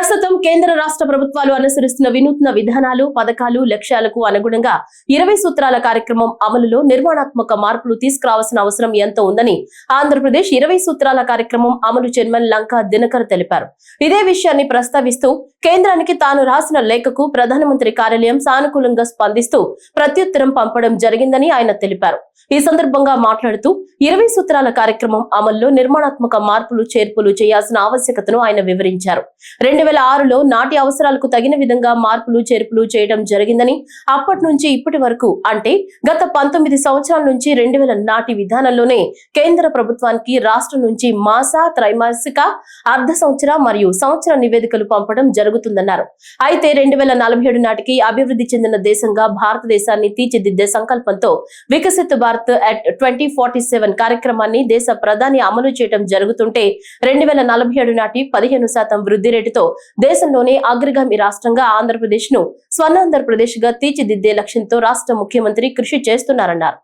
ప్రస్తుతం కేంద్ర రాష్ట్ర ప్రభుత్వాలు అనుసరిస్తున్న వినూత్న విధానాలు, పథకాలు, లక్ష్యాలకు అనుగుణంగా 20 సూత్రాల కార్యక్రమం అమలులో నిర్మాణాత్మక మార్పులు తీసుకురావాల్సిన అవసరం ఎంతో ఉందని ఆంధ్రప్రదేశ్ 20 సూత్రాల కార్యక్రమం అమలు చైర్మన్ లంకా దినకర్ తెలిపారు. ఇదే విషయాన్ని ప్రస్తావిస్తూ కేంద్రానికి తాను రాసిన లేఖకు ప్రధానమంత్రి కార్యాలయం సానుకూలంగా స్పందిస్తూ ప్రత్యుత్తరం పంపడం జరిగిందని ఆయన తెలిపారు. ఈ సందర్భంగా మాట్లాడుతూ 20 సూత్రాల కార్యక్రమం అమల్లో నిర్మాణాత్మక మార్పులు చేర్పులు చేయాల్సిన ఆవశ్యకతను ఆయన వివరించారు. 2006లో నాటి అవసరాలకు తగిన విధంగా మార్పులు చేర్పులు చేయడం జరిగిందని, అప్పటి నుంచి ఇప్పటి వరకు అంటే గత 19 సంవత్సరాల నుంచి 2000 నాటి విధానంలోనే కేంద్ర ప్రభుత్వానికి రాష్ట్రం నుంచి మాస, త్రైమాసిక, అర్ధ సంవత్సర మరియు సంవత్సర నివేదికలు పంపడం జరుగుతుందన్నారు. అయితే 2047 నాటికి అభివృద్ధి చెందిన దేశంగా భారతదేశాన్ని తీర్చిదిద్దే సంకల్పంతో వికసిత్ భారత్ అట్ 2047 కార్యక్రమాన్ని దేశ ప్రధాని అమలు చేయడం జరుగుతుంటే 2047 నాటి 15% వృద్ధి రేటుతో దేశంలోనే అగ్రగామి రాష్ట్రంగా ఆంధ్రప్రదేశ్ ను స్వర్ణాంధ్రప్రదేశ్ గా తీర్చిదిద్దే లక్ష్యంతో రాష్ట్ర ముఖ్యమంత్రి కృషి చేస్తున్నారన్నారు.